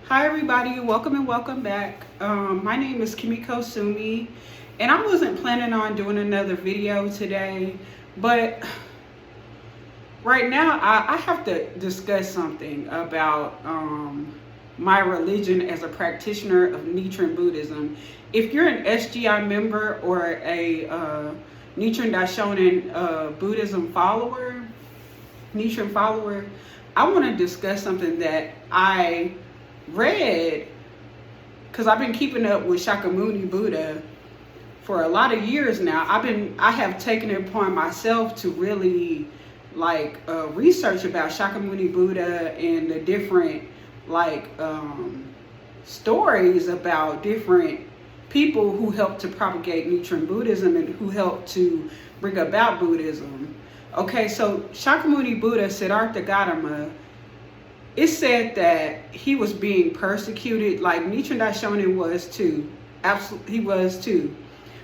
Hi everybody, welcome and welcome back. My name is Kimiko Sumi, and I wasn't planning on doing another video today, but right now I have to discuss something about my religion as a practitioner of Nichiren Buddhism. If you're an SGI member or a Nichiren Daishonin Buddhism follower, Nichiren follower, I want to discuss something that I read, because I've been keeping up with Shakyamuni Buddha for a lot of years now. I have taken it upon myself to really research about Shakyamuni Buddha and the different stories about different people who helped to propagate Nichiren Buddhism and who helped to bring about Buddhism. Okay, so Shakyamuni Buddha, Siddhartha Gautama, it said that he was being persecuted, like Nichiren Daishonin was too. Absolutely, he was too.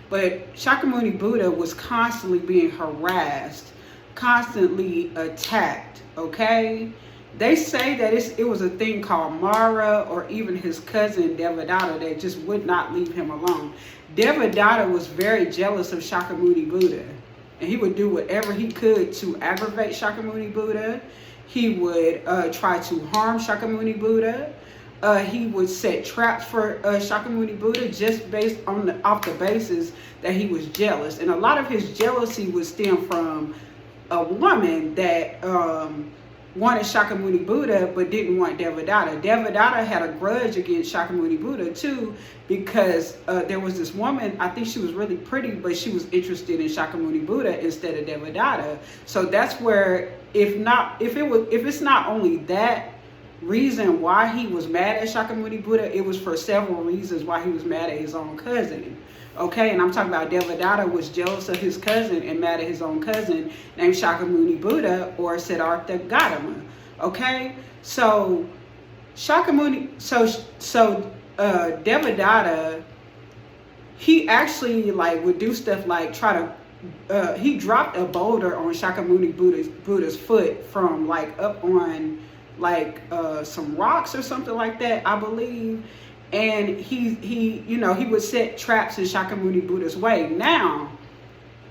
But Shakyamuni Buddha was constantly being harassed, constantly attacked, okay? They say that it was a thing called Mara, or even his cousin Devadatta, that just would not leave him alone. Devadatta was very jealous of Shakyamuni Buddha, and he would do whatever he could to aggravate Shakyamuni Buddha. He would try to harm Shakyamuni Buddha. He would set traps for Shakyamuni Buddha just based on off the basis that he was jealous. And a lot of his jealousy would stem from a woman that wanted Shakyamuni Buddha but didn't want Devadatta. Devadatta had a grudge against Shakyamuni Buddha too, because there was this woman, I think she was really pretty, but she was interested in Shakyamuni Buddha instead of Devadatta. So that's where, if it's not only that reason why he was mad at Shakyamuni Buddha, it was for several reasons why he was mad at his own cousin. Okay, and I'm talking about Devadatta was jealous of his cousin and mad at his own cousin named Shakyamuni Buddha, or Siddhartha Gautama. Okay, so Devadatta, he actually would do stuff like he dropped a boulder on Shakyamuni Buddha's foot from up on some rocks or something like that, I believe. And he would set traps in Shakyamuni Buddha's way. Now,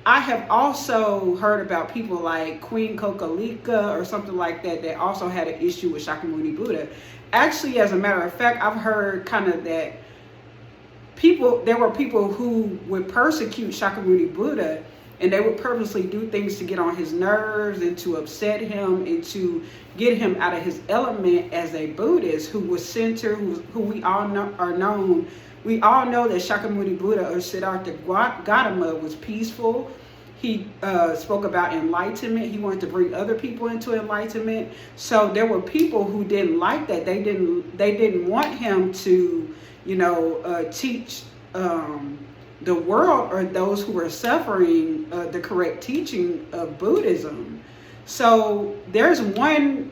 I have also heard about people like Queen Kokalika or something like that that also had an issue with Shakyamuni Buddha. Actually, as a matter of fact, I've heard kind of that there were people who would persecute Shakyamuni Buddha, and they would purposely do things to get on his nerves and to upset him and to get him out of his element as a Buddhist who was centered, who we all know are known. We all know that Shakyamuni Buddha, or Siddhartha Gautama, was peaceful. He spoke about enlightenment. He wanted to bring other people into enlightenment. So there were people who didn't like that. They didn't want him to, teach the world, or those who were suffering, the correct teaching of Buddhism. So there's one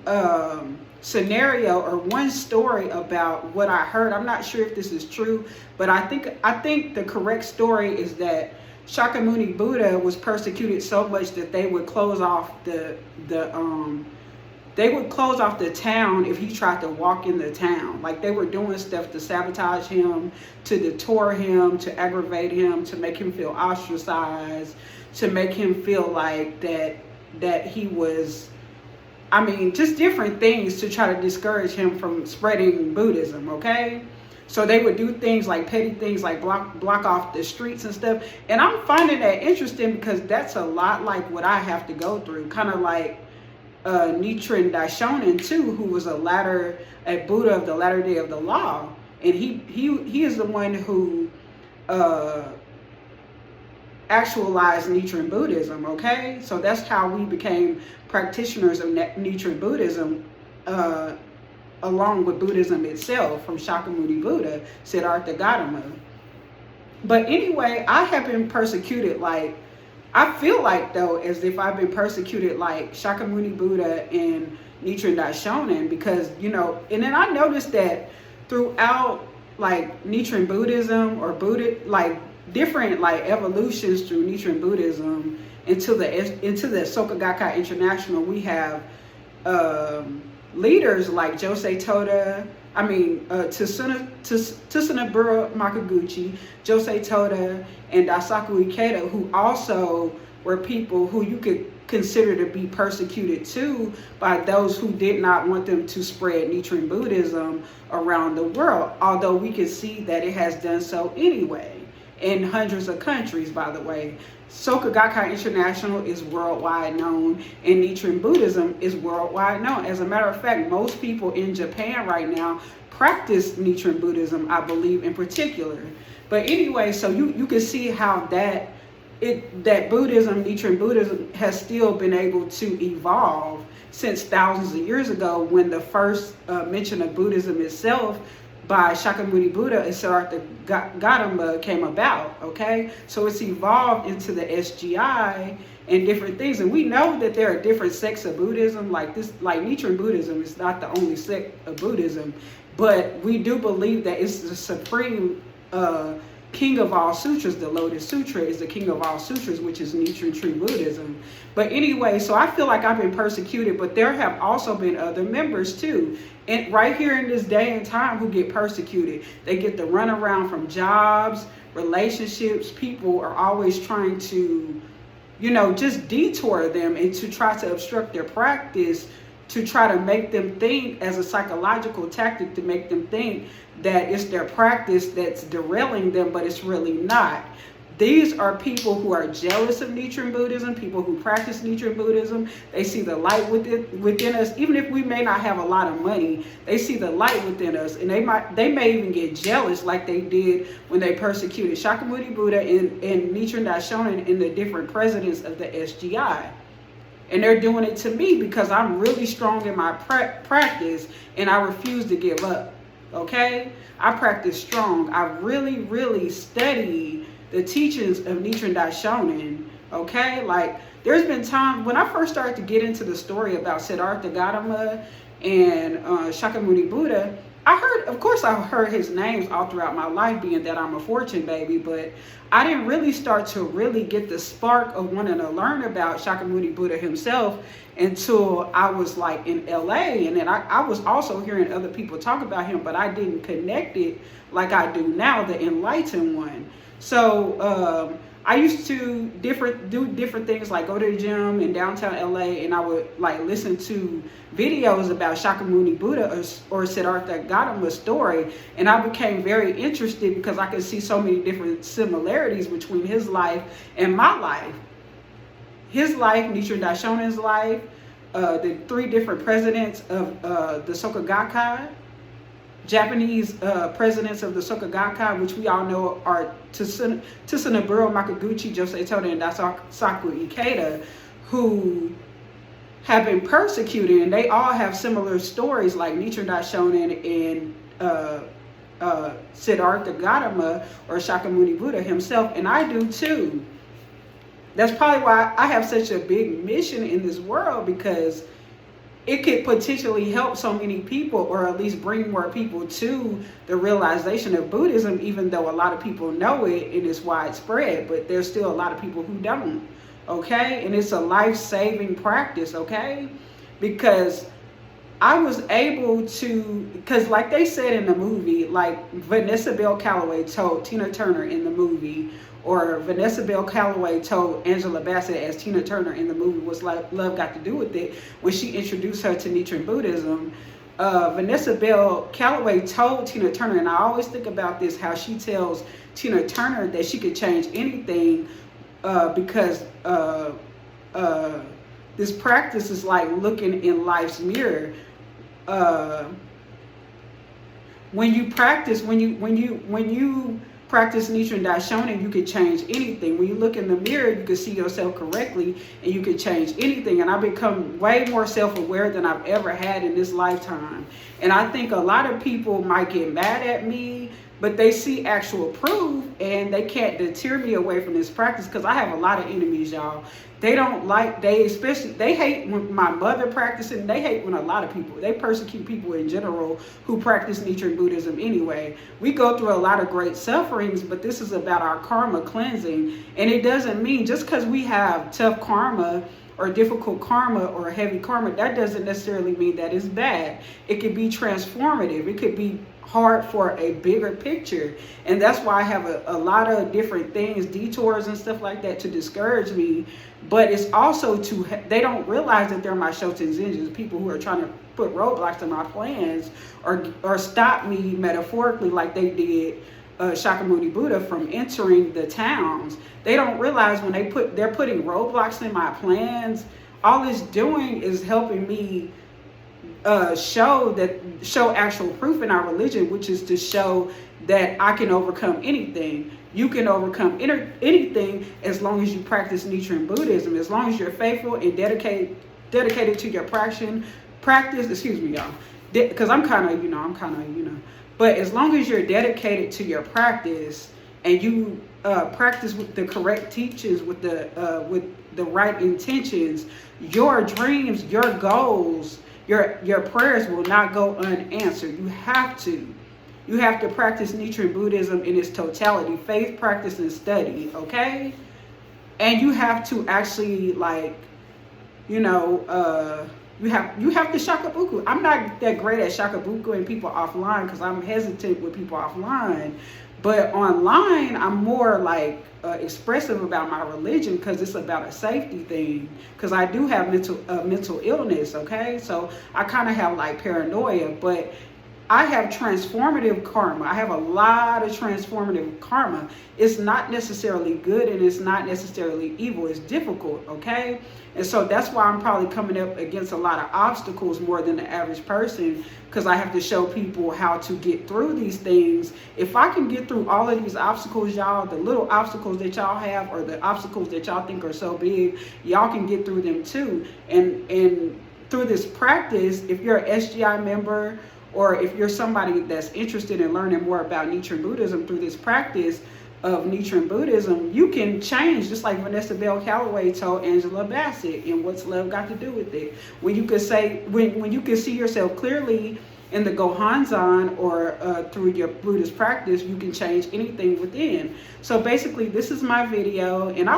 scenario or one story about what I heard. I'm not sure if this is true, but I think the correct story is that Shakyamuni Buddha was persecuted so much that they would close off the town if he tried to walk in the town. Like, they were doing stuff to sabotage him, to detour him, to aggravate him, to make him feel ostracized, to make him feel like that he was, just different things to try to discourage him from spreading Buddhism, okay? So they would do things like petty things like block off the streets and stuff. And I'm finding that interesting because that's a lot like what I have to go through, kind of like Nichiren Daishonin too, who was a Buddha of the latter day of the law, and he is the one who actualized Nichiren Buddhism. Okay, so that's how we became practitioners of Nichiren Buddhism, along with Buddhism itself, from Shakyamuni Buddha, Siddhartha Gautama. But anyway, I have been persecuted I feel like, though, as if I've been persecuted like Shakyamuni Buddha and Nichiren Daishonin, because, and then I noticed that throughout Nichiren Buddhism, or different evolutions through Nichiren Buddhism into the SOKA GAKKAI International, we have leaders like Josei Toda, Tsunesaburo Makiguchi, Josei Toda, and Daisuki Ikeda, who also were people who you could consider to be persecuted too by those who did not want them to spread Nichiren Buddhism around the world, although we can see that it has done so anyway in hundreds of countries, by the way. SOKA GAKKAI International is worldwide known, and Nichiren Buddhism is worldwide known. As a matter of fact, most people in Japan right now practice Nichiren Buddhism, I believe, in particular. But anyway, so you can see how that Buddhism, Nichiren Buddhism, has still been able to evolve since thousands of years ago, when the first mention of Buddhism itself by Shakyamuni Buddha and Siddhartha Gautama came about, okay? So it's evolved into the SGI and different things. And we know that there are different sects of Buddhism, like Nichiren Buddhism is not the only sect of Buddhism, but we do believe that it's the supreme king of all sutras. The Lotus Sutra is the king of all sutras, which is Nichiren Tree Buddhism. But anyway, so I feel like I've been persecuted, but there have also been other members too. And right here in this day and time who get persecuted. They get the runaround from jobs, relationships. People are always trying to, just detour them and to try to obstruct their practice, to try to make them think, as a psychological tactic, to make them think that it's their practice that's derailing them, but it's really not. These are people who are jealous of Nichiren Buddhism, people who practice Nichiren Buddhism. They see the light within us. Even if we may not have a lot of money, they see the light within us, and they may even get jealous, like they did when they persecuted Shakyamuni Buddha and Nichiren Daishonin and the different presidents of the SGI. And they're doing it to me because I'm really strong in my practice, and I refuse to give up. Okay? I practice strong. I really, really studied the teachings of Nichiren Daishonin. Okay? Like, there's been times when I first started to get into the story about Siddhartha Gautama and Shakyamuni Buddha, I heard his names all throughout my life, being that I'm a fortune baby, but I didn't really start to really get the spark of wanting to learn about Shakyamuni Buddha himself until I was like in LA. And then I was also hearing other people talk about him, but I didn't connect it like I do now, the enlightened one. So I used to do different things, like go to the gym in downtown LA, and I would like listen to videos about Shakyamuni Buddha or Siddhartha Gautama's story, and I became very interested because I could see so many different similarities between his life and my life. His life, Nichiren Daishonin's life, the three different presidents of the SOKA GAKKAI, Japanese presidents of the SOKA GAKKAI, which we all know are Tsuneburo Makiguchi, Josei Toda, and Daisuki Ikeda, who have been persecuted, and they all have similar stories like Nichiren Daishonin and Siddhartha Gautama or Shakyamuni Buddha himself, and I do too. That's probably why I have such a big mission in this world, because it could potentially help so many people, or at least bring more people to the realization of Buddhism, even though a lot of people know it and it's widespread, but there's still a lot of people who don't, okay? And it's a life-saving practice, okay? Because I was able to, because like they said in the movie, like Vanessa Bell Calloway told Tina Turner in the movie, or Vanessa Bell Calloway told Angela Bassett as Tina Turner in the movie, What's Love Got to Do With It, when she introduced her to Nichiren Buddhism. Vanessa Bell Calloway told Tina Turner, and I always think about this, how she tells Tina Turner that she could change anything because this practice is like looking in life's mirror. When you practice Nichiren Daishonin, you could change anything. When you look in the mirror, you can see yourself correctly, and you can change anything. And I've become way more self-aware than I've ever had in this lifetime. And I think a lot of people might get mad at me, but they see actual proof, and they can't deter me away from this practice, because I have a lot of enemies, y'all. They don't like, they hate when my mother practicing, they hate when a lot of people, they persecute people in general who practice Nichiren Buddhism anyway. We go through a lot of great sufferings, but this is about our karma cleansing. And it doesn't mean just because we have tough karma or difficult karma or heavy karma, that doesn't necessarily mean that it's bad. It could be transformative. It could be hard for a bigger picture. And that's why I have a lot of different things, detours and stuff like that, to discourage me. But it's also they don't realize that they're my Shoten Zenjus, people who are trying to put roadblocks in my plans or stop me metaphorically like they did Shakyamuni Buddha from entering the towns. They don't realize when they're putting roadblocks in my plans, all it's doing is helping me show actual proof in our religion, which is to show that I can overcome anything. You can overcome anything as long as you practice Nichiren Buddhism, as long as you're faithful and dedicated to your practice. Excuse me, y'all, because I'm kind of, but as long as you're dedicated to your practice and you practice with the correct teachings, with the right intentions, your dreams, your goals, your prayers will not go unanswered. You have to practice Nichiren Buddhism in its totality, faith, practice, and study, okay? And you have to actually, you have to shakabuku. I'm not that great at shakabuku people offline because I'm hesitant with people offline. But online, I'm more expressive about my religion because it's about a safety thing. Because I do have mental illness, okay? So I kind of have paranoia, but I have transformative karma. I have a lot of transformative karma. It's not necessarily good and it's not necessarily evil. It's difficult, okay? And so that's why I'm probably coming up against a lot of obstacles more than the average person, because I have to show people how to get through these things. If I can get through all of these obstacles, y'all, the little obstacles that y'all have or the obstacles that y'all think are so big, y'all can get through them too. And through this practice, if you're an SGI member, or if you're somebody that's interested in learning more about Nichiren Buddhism through this practice of Nichiren Buddhism, you can change, just like Vanessa Bell Calloway told Angela Bassett in What's Love Got to Do with It. When you can say, when you can see yourself clearly in the Gohanzan or through your Buddhist practice, you can change anything within. So basically, this is my video, and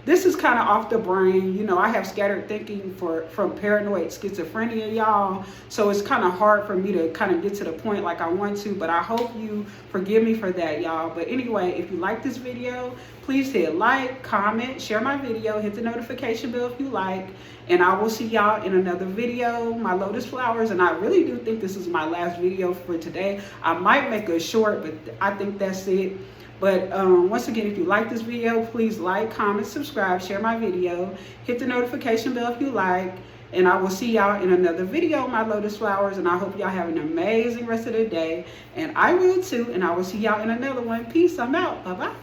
this is kind of off the brain. I have scattered thinking from paranoid schizophrenia, y'all. So it's kind of hard for me to kind of get to the point like I want to, but I hope you forgive me for that, y'all. But anyway, if you like this video, please hit like, comment, share my video, hit the notification bell if you like, and I will see y'all in another video, my lotus flowers. And I really do think this is my last video for today. I might make a short, but I think that's it. But once again, if you like this video, please like, comment, subscribe, share my video, hit the notification bell if you like, and I will see y'all in another video, my lotus flowers. And I hope y'all have an amazing rest of the day, and I will too, and I will see y'all in another one. Peace. I'm out. Bye-bye.